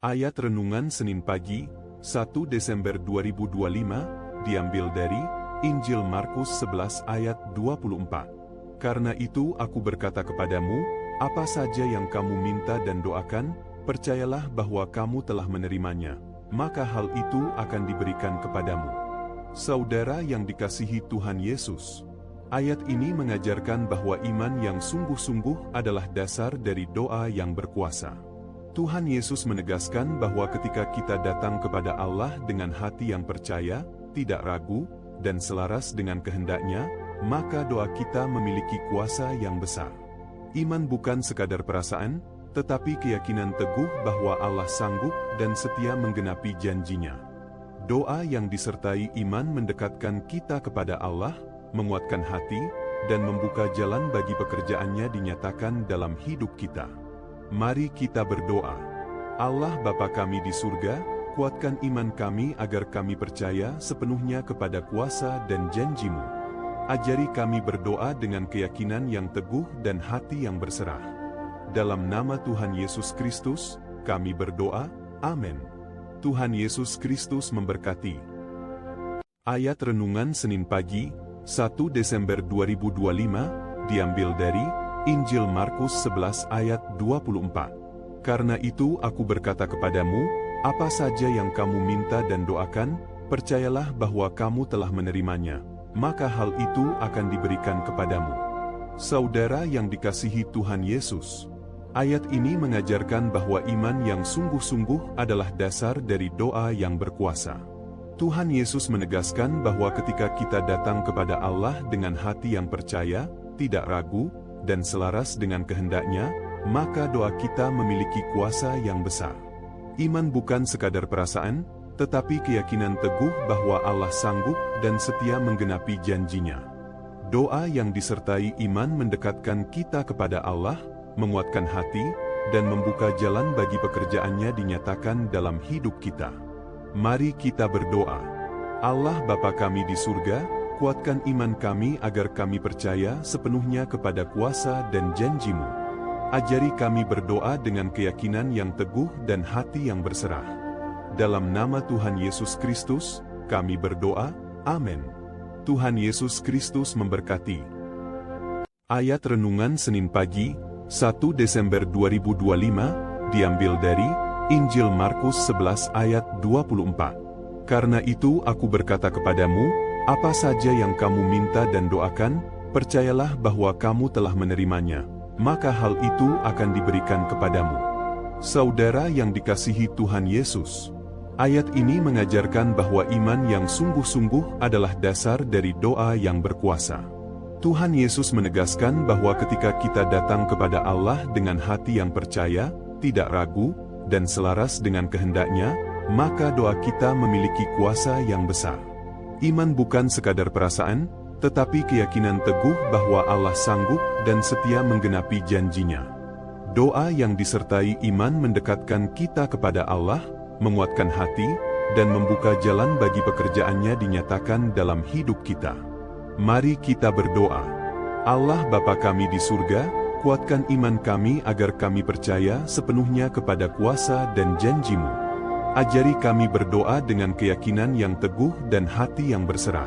Ayat Renungan Senin pagi, 1 Desember 2025, diambil dari Injil Markus 11 ayat 24. Karena itu aku berkata kepadamu, apa saja yang kamu minta dan doakan, percayalah bahwa kamu telah menerimanya, maka hal itu akan diberikan kepadamu. Saudara yang dikasihi Tuhan Yesus, ayat ini mengajarkan bahwa iman yang sungguh-sungguh adalah dasar dari doa yang berkuasa. Tuhan Yesus menegaskan bahwa ketika kita datang kepada Allah dengan hati yang percaya, tidak ragu, dan selaras dengan kehendak-Nya, maka doa kita memiliki kuasa yang besar. Iman bukan sekadar perasaan, tetapi keyakinan teguh bahwa Allah sanggup dan setia menggenapi janji-Nya. Doa yang disertai iman mendekatkan kita kepada Allah, menguatkan hati, dan membuka jalan bagi pekerjaan-Nya dinyatakan dalam hidup kita. Mari kita berdoa. Allah Bapa kami di surga, kuatkan iman kami agar kami percaya sepenuhnya kepada kuasa dan janji-Mu. Ajari kami berdoa dengan keyakinan yang teguh dan hati yang berserah. Dalam nama Tuhan Yesus Kristus, kami berdoa, amin. Tuhan Yesus Kristus memberkati. Ayat Renungan Senin pagi, 1 Desember 2025, diambil dari Injil Markus 11 ayat 24. Karena itu aku berkata kepadamu, apa saja yang kamu minta dan doakan, percayalah bahwa kamu telah menerimanya, maka hal itu akan diberikan kepadamu. Saudara yang dikasihi Tuhan Yesus, ayat ini mengajarkan bahwa iman yang sungguh-sungguh adalah dasar dari doa yang berkuasa. Tuhan Yesus menegaskan bahwa ketika kita datang kepada Allah dengan hati yang percaya, tidak ragu, dan selaras dengan kehendak-Nya, maka doa kita memiliki kuasa yang besar. Iman bukan sekadar perasaan, tetapi keyakinan teguh bahwa Allah sanggup dan setia menggenapi janji-Nya. Doa yang disertai iman mendekatkan kita kepada Allah, menguatkan hati, dan membuka jalan bagi pekerjaan-Nya dinyatakan dalam hidup kita. Mari kita berdoa. Allah Bapa kami di surga, kuatkan iman kami agar kami percaya sepenuhnya kepada kuasa dan janji-Mu. Ajari kami berdoa dengan keyakinan yang teguh dan hati yang berserah. Dalam nama Tuhan Yesus Kristus, kami berdoa, amin. Tuhan Yesus Kristus memberkati. Ayat Renungan Senin pagi, 1 Desember 2025, diambil dari Injil Markus 11 ayat 24. Karena itu aku berkata kepadamu, apa saja yang kamu minta dan doakan, percayalah bahwa kamu telah menerimanya, maka hal itu akan diberikan kepadamu. Saudara yang dikasihi Tuhan Yesus, ayat ini mengajarkan bahwa iman yang sungguh-sungguh adalah dasar dari doa yang berkuasa. Tuhan Yesus menegaskan bahwa ketika kita datang kepada Allah dengan hati yang percaya, tidak ragu, dan selaras dengan kehendak-Nya, maka doa kita memiliki kuasa yang besar. Iman bukan sekadar perasaan, tetapi keyakinan teguh bahwa Allah sanggup dan setia menggenapi janji-Nya. Doa yang disertai iman mendekatkan kita kepada Allah, menguatkan hati, dan membuka jalan bagi pekerjaan-Nya dinyatakan dalam hidup kita. Mari kita berdoa. Allah Bapa kami di surga, kuatkan iman kami agar kami percaya sepenuhnya kepada kuasa dan janji-Mu. Ajari kami berdoa dengan keyakinan yang teguh dan hati yang berserah.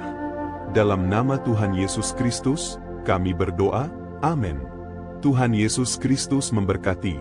Dalam nama Tuhan Yesus Kristus, kami berdoa, amin. Tuhan Yesus Kristus memberkati.